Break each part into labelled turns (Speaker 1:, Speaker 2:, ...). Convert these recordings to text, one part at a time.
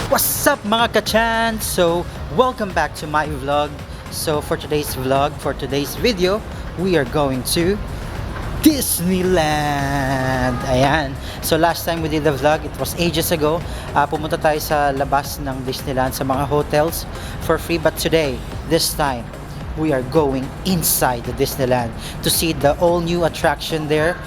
Speaker 1: What's up mga ka-chan? So, welcome back to my vlog. So, for today's vlog, for today's video, we are going to Disneyland. Ayan. So, last time we did the vlog, it was ages ago. Pumunta tayo sa labas ng Disneyland sa mga hotels for free. But today, this time, we are going inside the Disneyland to see the all-new attraction there.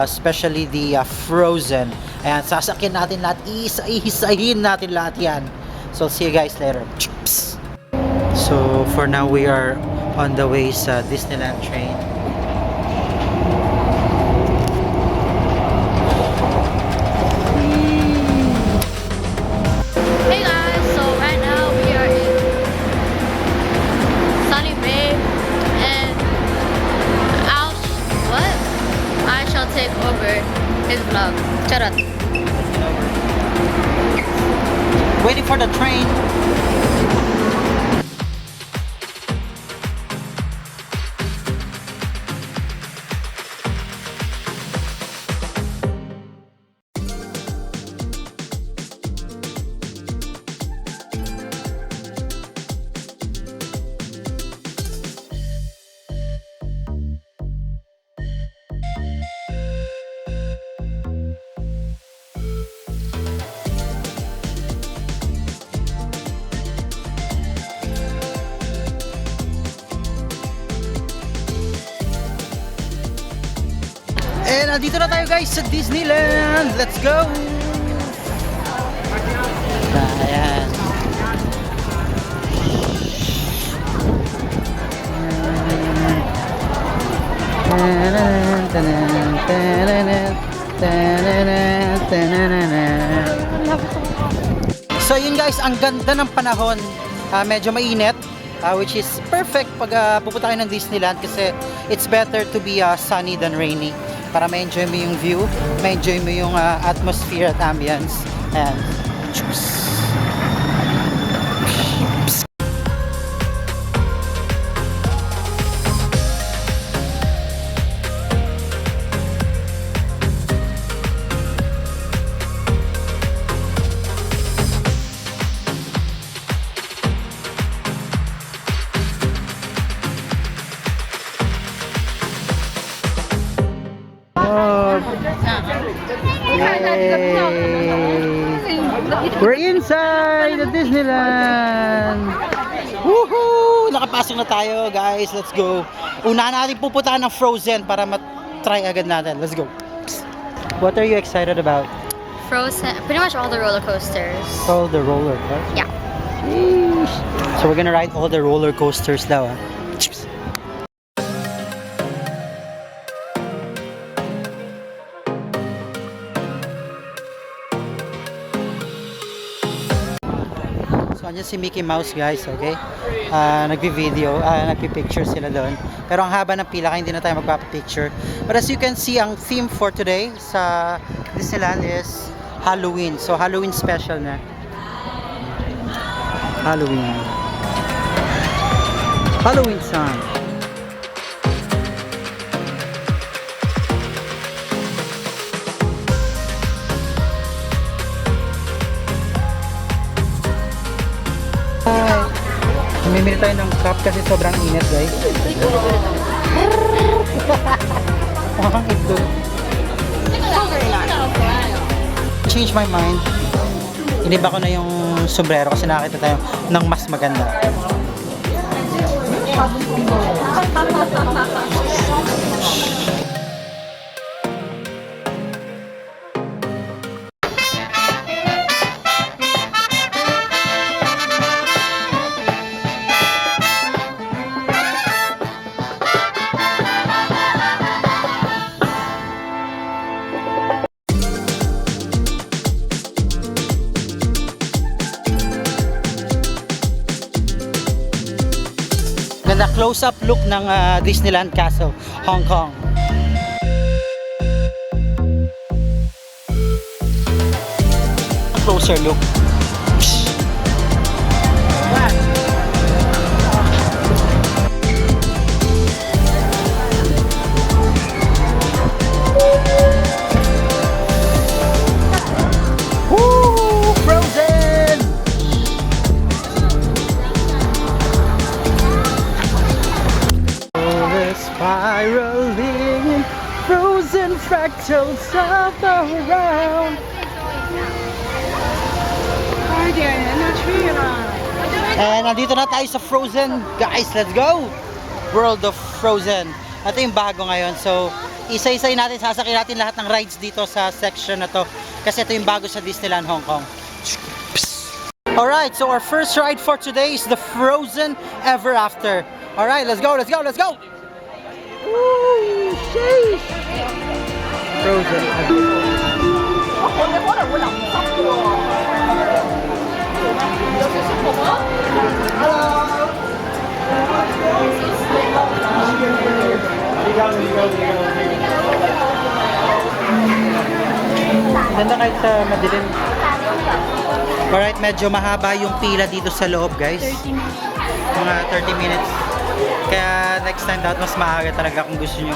Speaker 1: Especially the Frozen. Ayan, sasakyan natin lahat, isa-isahin natin lahat yan. So, see you guys later. So, for now, we are on the way sa Disneyland train.
Speaker 2: Hey guys, so right now we are in Sunny Bay and I shall take over his vlog. Charot.
Speaker 1: Waiting for the train. And nandito na tayo guys sa Disneyland. Let's go! Ayan. So yun guys, ang ganda ng panahon. Medyo mainit. Which is perfect pag pupunta kayo ng Disneyland kasi it's better to be sunny than rainy para ma-enjoy mo yung view, ma-enjoy mo yung atmosphere at ambience. Ayan. We're inside the Disneyland! Woohoo! Nakapasok na tayo guys, let's go! Una natin pupuntahan ng Frozen para matry agad natin. Let's go! What are you excited about?
Speaker 2: Frozen, pretty much all the roller coasters.
Speaker 1: All the roller coasters?
Speaker 2: Yeah.
Speaker 1: Sheesh. So we're gonna ride all the roller coasters daw. So, andyan si Mickey Mouse guys, okay? Nagpi-video, nagpi-picture sila doon. Pero ang haba ng pila, kaya hindi na tayo magpapapicture. But as you can see, ang theme for today sa Disneyland is Halloween. So, Halloween special na. Halloween. Halloween time. Mamimili tayo ng cup kasi sobrang init guys. Mukhang ito. Change my mind. Iniba ko na yung sombrero kasi nakita tayo ng mas maganda. Ganda close-up look ng Disneyland Castle, Hong Kong. Closer look. Woo! Frozen! turns up around. And nandito na tayo sa Frozen. Guys, let's go! World of Frozen. Ito yung bago ngayon. So, isa-isay natin, sasakyan natin lahat ng rides dito sa section na to. Kasi ito yung bago sa Disneyland Hong Kong. Alright, so our first ride for today is the Frozen Ever After. Alright, let's go, let's go, let's go! Woo! Sheesh! Frozen Ever. Ganda kahit sa madilim. Alright, medyo mahaba yung pila dito sa loob, guys. Mga 30 minutes. Kaya next time dapat mas maaga talaga kung gusto nyo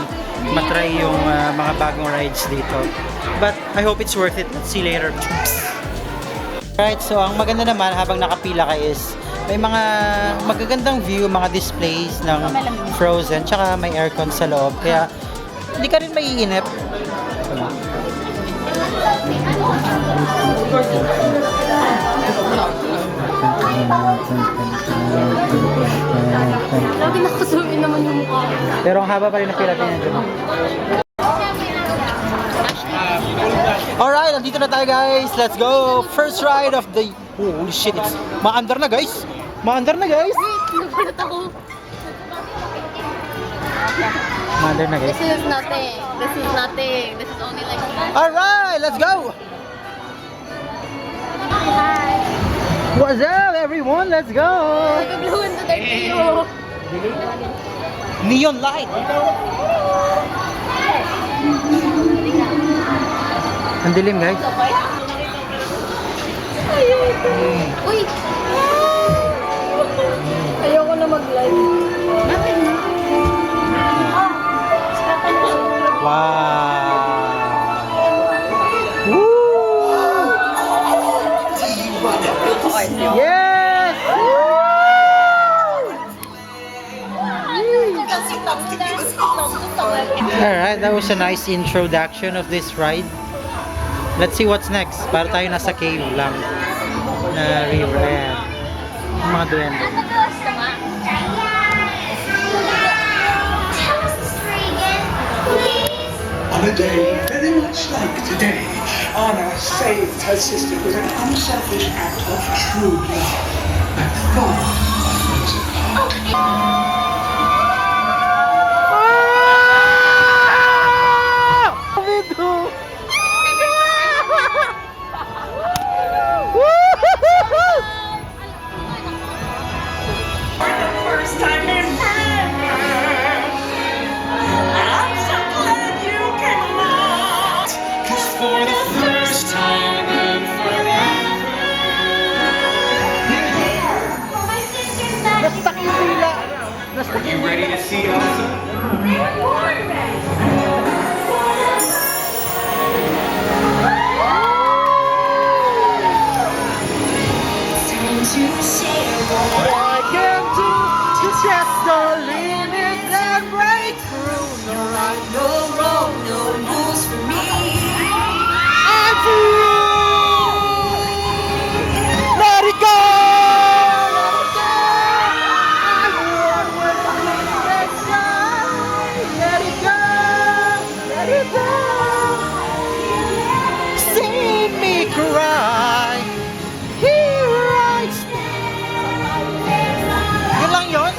Speaker 1: matry yung mga bagong rides dito. But I hope it's worth it. Let's see later. Alright, so ang maganda naman habang nakapila ka is may mga magagandang view, mga displays ng Frozen, tsaka may aircon sa loob. Kaya hindi ka rin maiinip.
Speaker 2: Lagi nakasumin naman yung mukha.
Speaker 1: Pero ang haba pa rin ng pila niya dyan. Alright, nandito na tayo guys. Let's go. First ride of the... Holy shit, it's maandar na guys. Maandar na guys.
Speaker 2: Nagulat ako.
Speaker 1: Maandar na guys.
Speaker 2: This is nothing. This is nothing. This is only like...
Speaker 1: Alright, let's go.
Speaker 2: Hi.
Speaker 1: What's up everyone? Let's go.
Speaker 2: Nag-blue into their tail.
Speaker 1: Neon light. Ang dilim guys.
Speaker 2: Uy! Ayoko na mag-live. Bakit na?
Speaker 1: Wow. Woo! Yes! Alright, that was a nice introduction of this ride. Let's see what's next. Para tayo nasa cave lang. Na river. Ayan. Yung mga duwende.
Speaker 3: On a day very much like today, Anna saved her sister with an unselfish act of true love and far from apart.
Speaker 4: First time in forever. I'm so glad you came along. 'Cause for the first time in forever.
Speaker 1: Nastak yung pila. Nastak
Speaker 4: You ready to see Elsa?
Speaker 1: I can do to test the limits and break through. No right, no wrong, no rules for me. I'm free. Let it go. I'm one with the Let it go. Let it go. See me cry. He writes. Yun lang yun?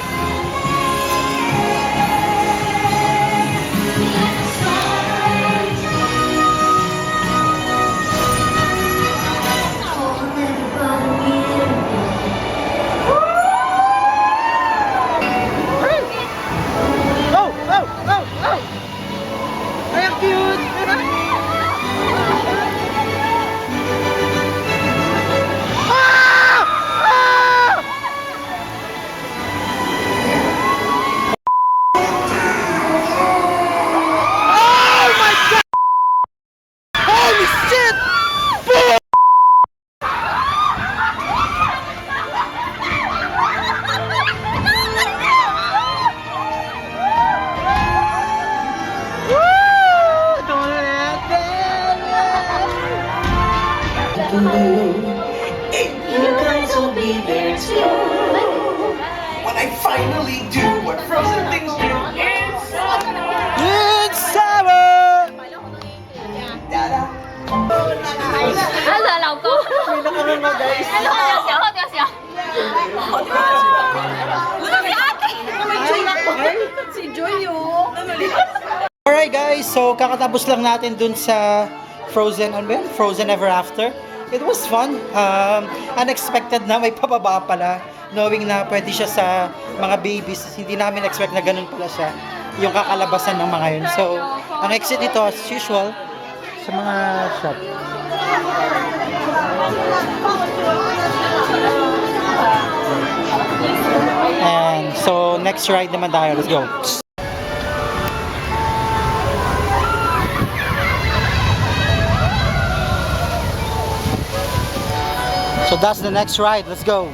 Speaker 4: And you guys will be there too. When I finally do what frozen things do,
Speaker 1: It's summer!
Speaker 4: da-da.
Speaker 2: 他的老公。哎，喝点小，喝点小。
Speaker 1: Alright guys, so kakatapos lang natin dun sa Frozen, ano ba yun? Frozen Ever After. It was fun. Unexpected na, may pababa pala. Knowing na pwede siya sa mga babies. Hindi namin expect na ganun pala siya. Yung kakalabasan ng mga yun. So, ang exit dito as usual sa mga shop. And so, next ride naman tayo. Let's go. So that's the next ride. Let's go.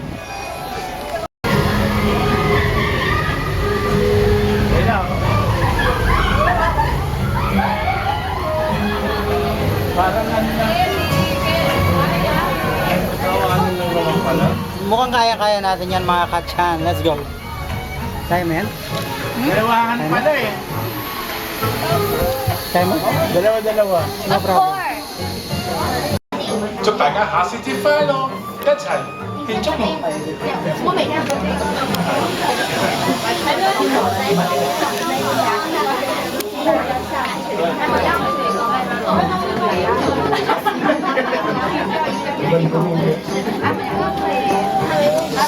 Speaker 1: Mukhang kaya-kaya natin yan mga kachan. Let's go. Kaya mo yan?
Speaker 5: Dalawahan pala eh.
Speaker 1: Kaya mo?
Speaker 5: Dalawa-dalawa.
Speaker 1: No problem.
Speaker 5: 祝大家下次節快樂，一齊慶祝我。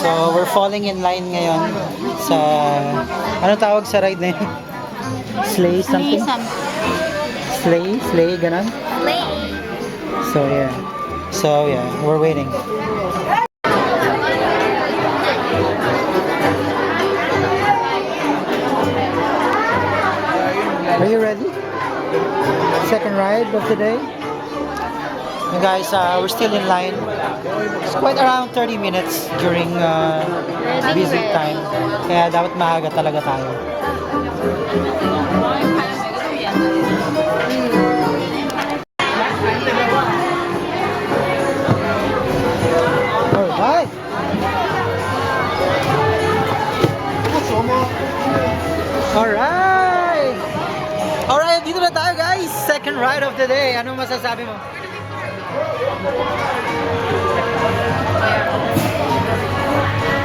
Speaker 1: So we're falling in line ngayon sa ano tawag sa ride na yun? Sleigh something? Sleigh, ganon? So yeah, we're waiting. Are you ready? Second ride of the day. And guys, we're still in line. It's quite around 30 minutes during busy time. Kaya dapat maaga talaga tayo. Alright! Alright! Alright, dito na tayo guys! Second ride of the day. Ano masasabi mo?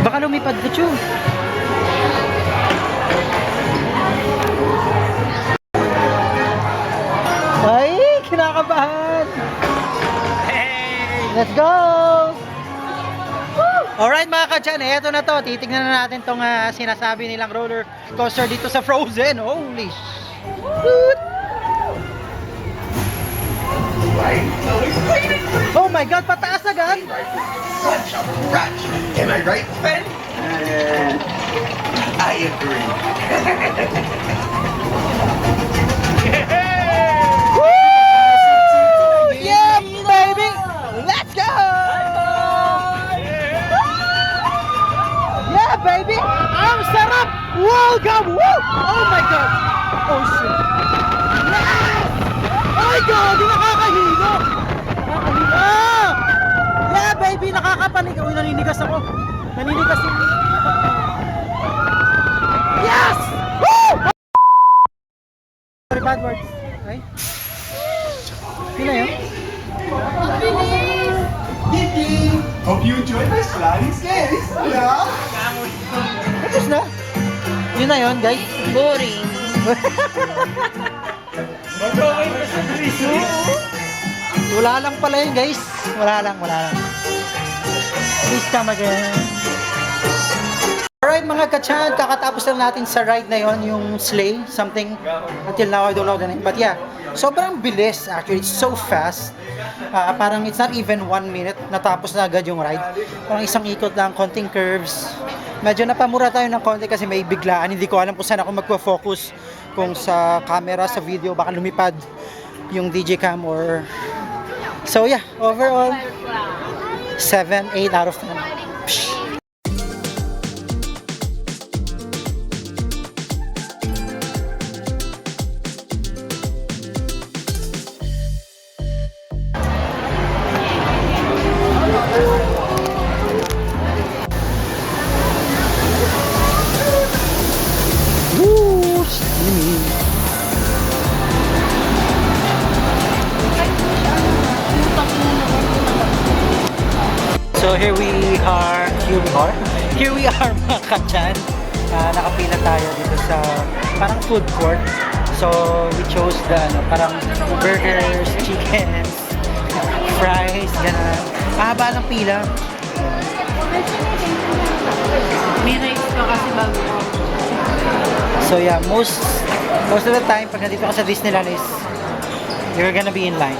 Speaker 1: Baka lumipad ka, Chu. Ay, kinakabahan! Let's go! Alright mga kachan, eto na to. Titignan na natin tong sinasabi nilang roller coaster dito sa Frozen. Holy shit! Oh my God, pataas agad!
Speaker 4: Such a rush. Am I right, Ben? I agree.
Speaker 1: Woo! Yeah, baby! Let's go! Yeah, baby! Ang sarap! Welcome! Woo! Oh my God! Oh shit! Yes! Oh my God! Di nakakahilo! Nakakahilo! Ah! Yeah, baby! Nakakapanig! Uy, naninigas ako! Naninigas yung... Yes! Woo! Sorry, bad words. Ay? Yun na yun?
Speaker 5: Hope you enjoyed my sliding skates. Yeah.
Speaker 1: Tapos na? Yun na yun, guys.
Speaker 2: Boring.
Speaker 5: Mag-okay ka sa Grizzly.
Speaker 1: Wala lang pala yun, guys. Wala lang. Please come again. Alright mga kachan, kakatapos lang natin sa ride na yon, yung sleigh, something, until now I don't know the name, but yeah, sobrang bilis actually, it's so fast, parang it's not even 1 minute, natapos na agad yung ride, parang isang ikot lang, konting curves, medyo napamura tayo ng konti kasi may biglaan, hindi ko alam kung saan ako magpo-focus, kung sa camera, sa video, baka lumipad yung DJ cam or, so yeah, overall, 7, 8 out of 10. Psh. So here we are mga kachan. Nakapila tayo dito sa parang food court. So we chose the parang burgers, chickens, fries, gano'n. Mahaba ng pila.
Speaker 2: May rice pa kasi bago ko.
Speaker 1: So yeah, most of the time pag nandito ka sa Disneyland is you're gonna be in line.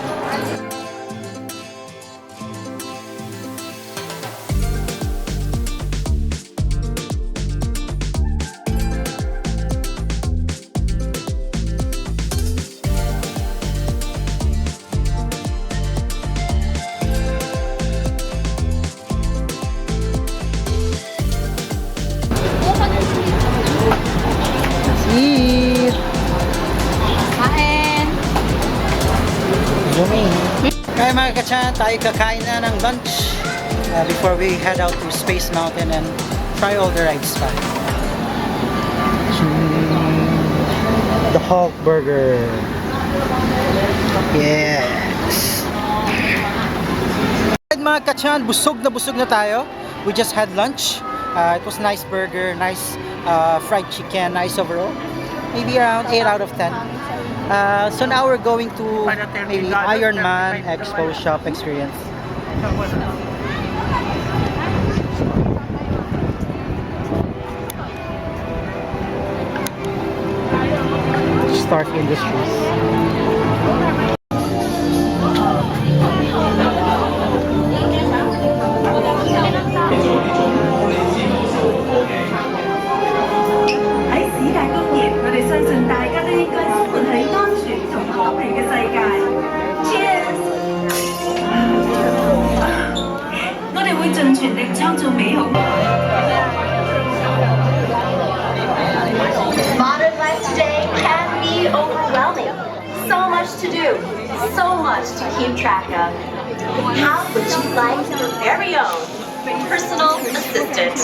Speaker 1: Eat!
Speaker 2: Kain!
Speaker 1: Zooming. Kaya mga kachan, tayo kakain na ng lunch before we head out to Space Mountain and try all the rides pa. The Hulk Burger. Yes! Mga kachan, busog na tayo. We just had lunch. It was nice burger, nice fried chicken, nice overall. Maybe around 8 out of 10. So now we're going to maybe Iron Man Expo shop experience. Stark Industries.
Speaker 6: Modern life today can be overwhelming. So much to do, so much to keep track of. How would you like your very own personal assistant?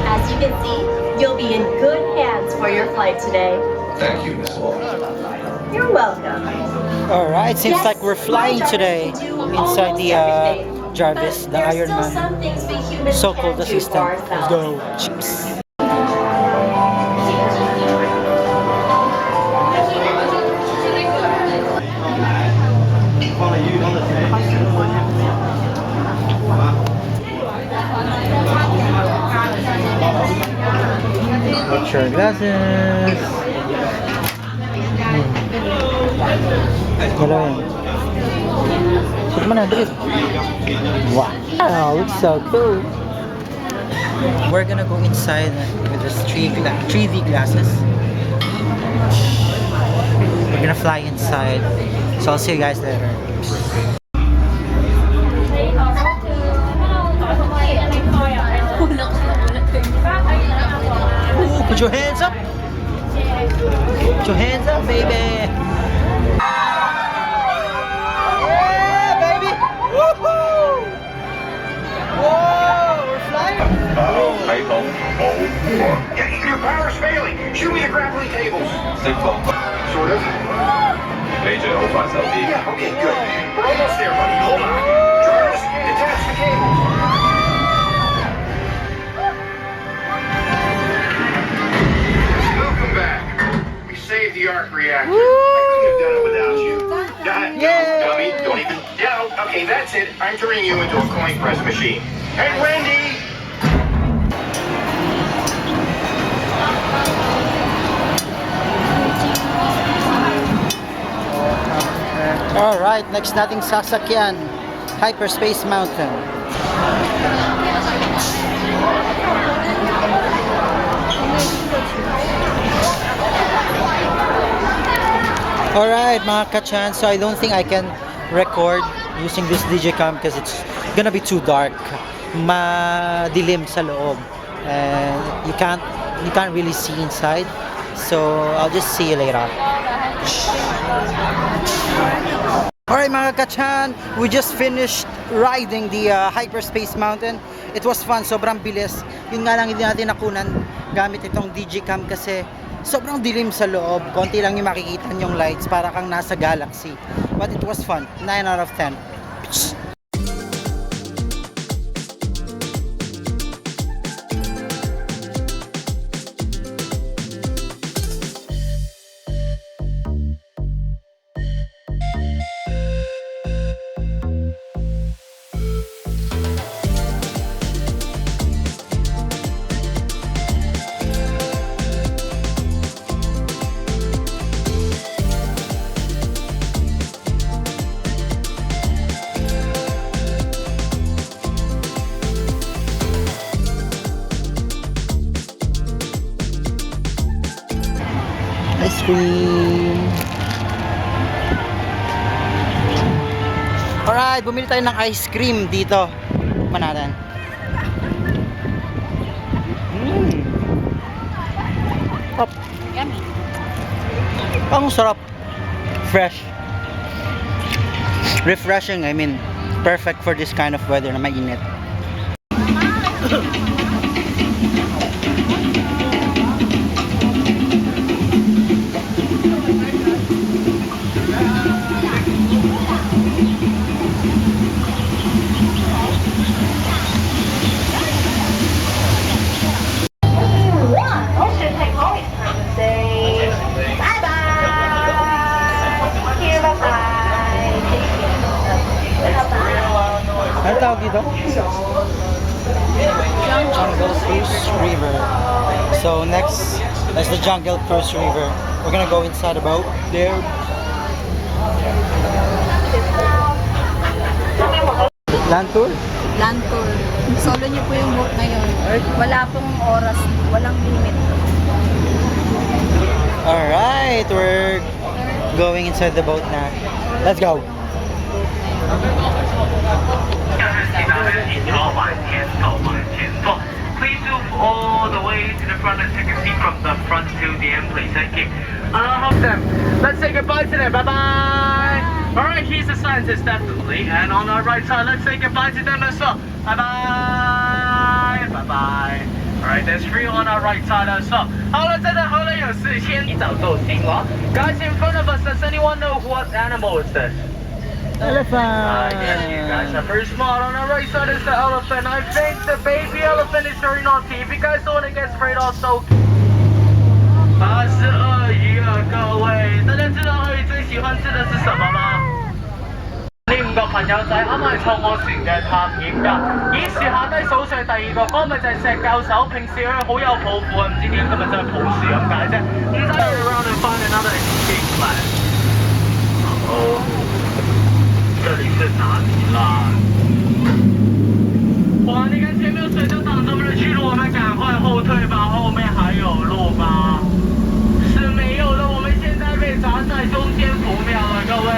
Speaker 6: As you can see, you'll be in good hands for your flight today.
Speaker 7: Thank you, Miss Wall.
Speaker 6: You're welcome.
Speaker 1: Alright, seems
Speaker 6: Yes,
Speaker 1: like we're flying
Speaker 6: my
Speaker 1: today
Speaker 6: Jarvis can do
Speaker 1: inside
Speaker 6: almost
Speaker 1: the
Speaker 6: everything,
Speaker 1: Jarvis,
Speaker 6: but
Speaker 1: the
Speaker 6: there are
Speaker 1: Iron
Speaker 6: still
Speaker 1: Man
Speaker 6: some things we humans
Speaker 1: so-called
Speaker 6: can't do
Speaker 1: assistant.
Speaker 6: for
Speaker 1: Let's
Speaker 6: ourselves.
Speaker 1: go. Chips. Picture glasses. Hello. Shoot mo na, bilis. Wow, looks so cool. We're gonna go inside with this 3D glasses. We're gonna fly inside. So I'll see you guys later. Ooh, put your hands up. Put your hands up, baby. Yeah, baby. Woohoo! Whoa, we're flying.
Speaker 3: Yeah, your power's failing. Shoot me the grappling cables. Sort of. Yeah, okay, good. We're almost there, buddy. Hold on. Jarvis, detach the cables. Welcome back. We saved the arc reactor. I couldn't have done it without you.
Speaker 1: Yay!
Speaker 3: Dummy, don't even. Yeah, okay, that's it. I'm turning you into a coin press machine. Hey, Wendy!
Speaker 1: Alright, next nating sasakyan, Hyperspace Mountain. Alright mga kachan, so I don't think I can record using this Digicam because it's gonna be too dark. Madilim sa loob. And you can't really see inside. So I'll just see you later. Alright mga kachan, we just finished riding the Hyperspace Mountain. It was fun, sobrang bilis. Yun nga lang hindi natin nakunan gamit itong Digicam kasi Sobrang dilim sa loob. Konti lang yung makikita yung lights. Para kang nasa galaxy. But it was fun. 9 out of 10. Ice cream. Alright, bumili tayo ng ice cream dito. Manatan. Top.
Speaker 2: Yummy.
Speaker 1: Ang sarap. Fresh. Refreshing, I mean. Perfect for this kind of weather na mainit.
Speaker 6: Should take always time to say bye-bye. Here, bye-bye. Bye-bye.
Speaker 1: Ano tawag dito? Jungle Cruise River. So next is the Jungle Cruise River. We're gonna go inside the boat there. Land tour?
Speaker 2: Land tour. Solo niyo po yung boat ngayon. Wala pong oras, walang limit.
Speaker 1: Alright, we're going inside the boat now. Let's go.
Speaker 7: Please move all the way to the front and take a seat from the front to the end, please. Thank you. Let's say goodbye to them. Bye-bye. Alright, here's the scientist, definitely. And on our right side, let's say goodbye to them as well. Bye-bye. Bye-bye. Alright, there's three on our right side as well. 好了，真的好了，有事先提早做定了。Guys in front of us, does anyone know what animal is this?
Speaker 1: Elephant.
Speaker 7: Yes, you guys are very smart. On the right side is the elephant. I think the baby elephant is very naughty. If you guys don't want to get sprayed also. 它是鳄鱼啊，各位，大家知道鳄鱼最喜歡吃的是什麼嗎？呢五個朋友仔啱啱係坐我船嘅探險家，以樹下低數上第二個，嗰咪就係石教授。平時佢好有抱負啊，唔知點今日真係抱樹咁解啫。唔使 around and find another escape plan。哦。这里是哪里啦？哇！你看前面有水就挡着我们的去路，我们赶快后退吧，后面还有路吗？是没有的，我们现在被砸在中间不妙了，各位。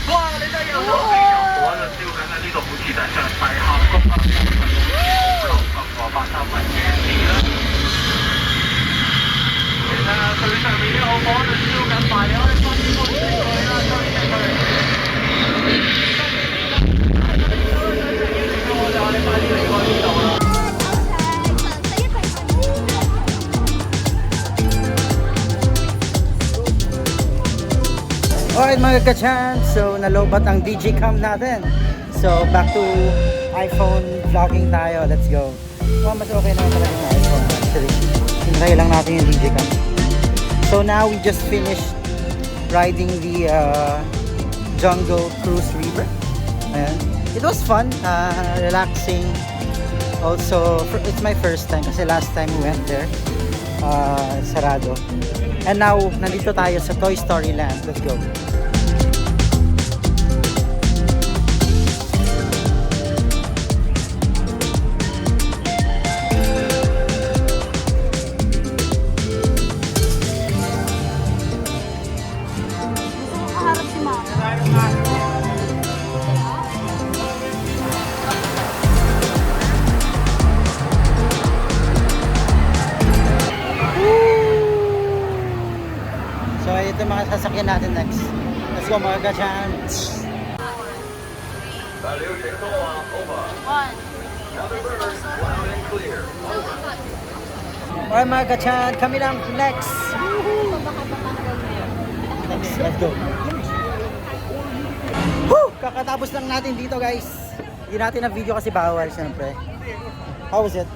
Speaker 7: 哇！你真有手臂有火就燒緊啊！呢度好似就係上世下谷啊，流行我八三文嘅事啦。你睇下佢上面啲好火就燒緊埋，你可以分開食佢啦，追食佢。
Speaker 1: Alright mga kachan, so nalobat ang DigiCam natin. So back to iPhone vlogging tayo, let's go. Oh, mas okay naman talaga yung iPhone actually. Tinry lang natin yung DigiCam. So now we just finished riding the Jungle Cruise River. Ayan. It was fun, relaxing. Also, it's my first time kasi last time we went there, sarado. And now, nandito tayo sa Toy Story Land. Let's go.
Speaker 2: Harap si Mama.
Speaker 1: So, ito mga sasakyan natin next. Let's go mga kachan. Alright mga kachan, kami lang next. Let's go. Woo! Kakatapos lang natin dito guys. Hindi natin na video kasi bawal syempre. How was it?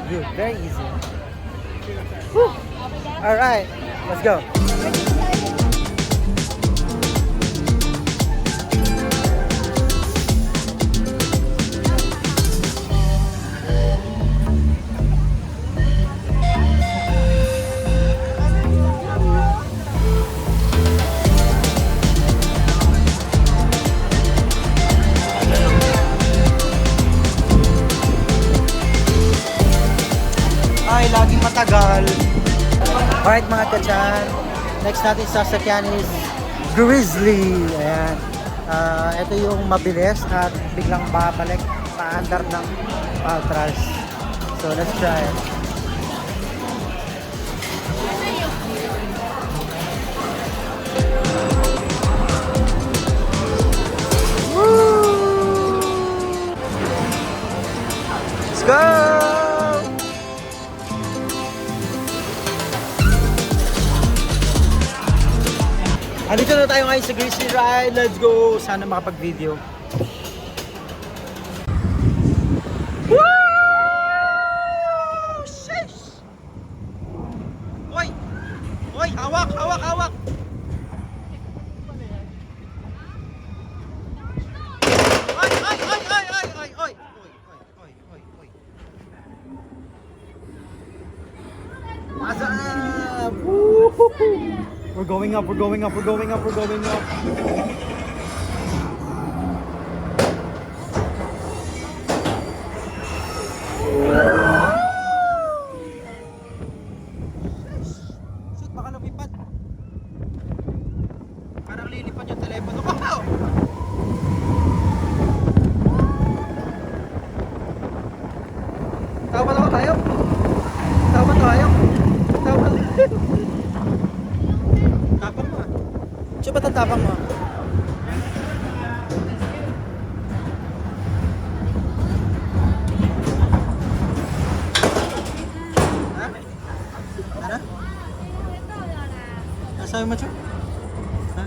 Speaker 1: Good, very easy. Woo! Alright, let's go. Ay, laging matagal. Alright mga kachan, next natin sasakyan is Grizzly. Ayan. Ito yung mabilis at biglang babalik paandar ng Altras. So let's try it. Woo! Let's go! Andito na tayo ngayon sa Grizzly Ride. Let's go! Sana makapag-video. Woo! Sheesh! Hoy! Hoy! Hawak! Hawak! Hawak! Ay! Ay! Ay! Ay! Ay! Ay! Ay! Oy! Oy! Oy! What's up? Woo! We're going up, we're going up, we're going up, we're going up. Shit, baka lumipad. Parang lilipad yung telepono ko. Oh! Tawa na tayo? Tawa tayo? Tawa na tayo? Tapang mo ah. Siya ba't ang tapang mo? Ha? Ano? Nasabi mo, Chu? Ha?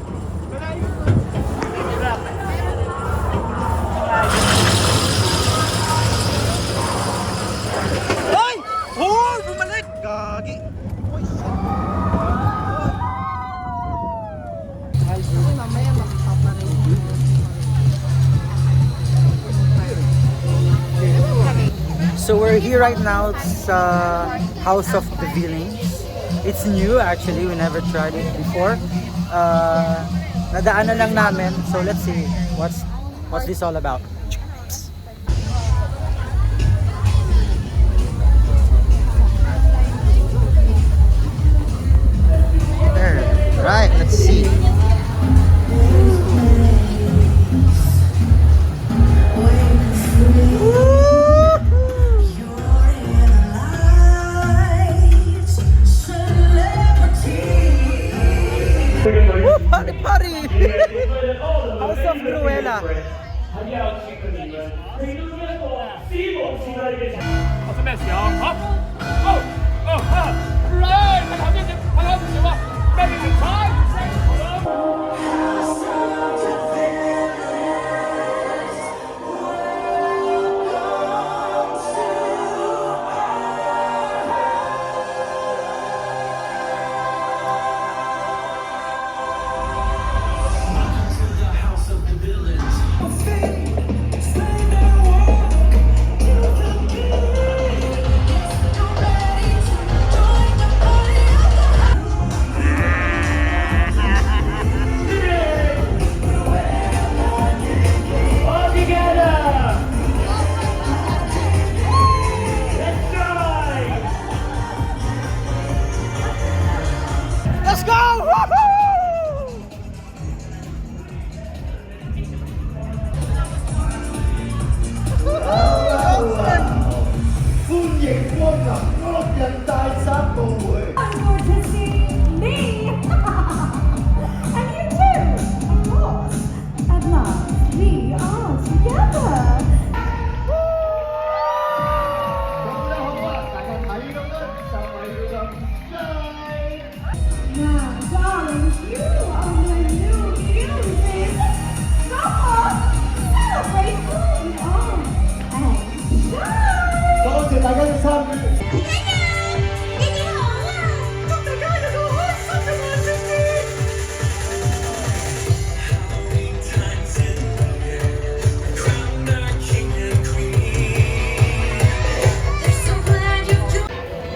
Speaker 1: Hoy! Hoy! Bumalik! Gagi! Hoy! So we're here right now sa House of the Villains. It's new actually, we never tried it before. Nadaanan lang namin, so let's see what's this all about. There, right, let's see. Party, party! House of Cruella.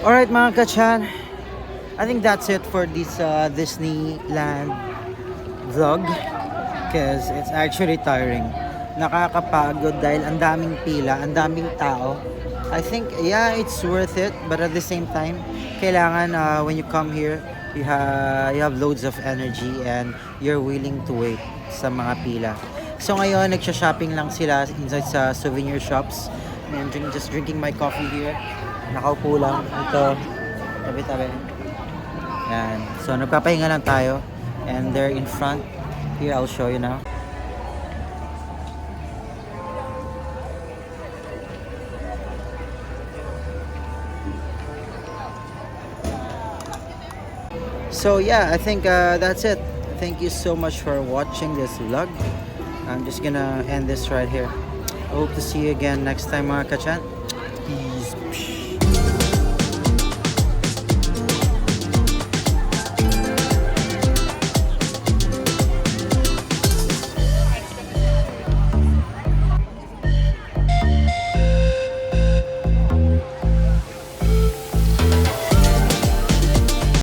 Speaker 1: Alright mga kachan, I think that's it for this Disneyland vlog because it's actually tiring. Nakakapagod dahil ang daming pila, ang daming tao. I think, yeah, it's worth it, but at the same time, kailangan when you come here, you have loads of energy and you're willing to wait sa mga pila. So ngayon, nagsha-shopping lang sila inside sa souvenir shops. I'm just drinking my coffee here. Nakaupo lang. Ito, tabi-tabi. Yan. So, nagpapahinga lang tayo. And they're in front. Here, I'll show you now. So, yeah, I think that's it. Thank you so much for watching this vlog. I'm just gonna end this right here. I hope to see you again next time mga kachan. Peace.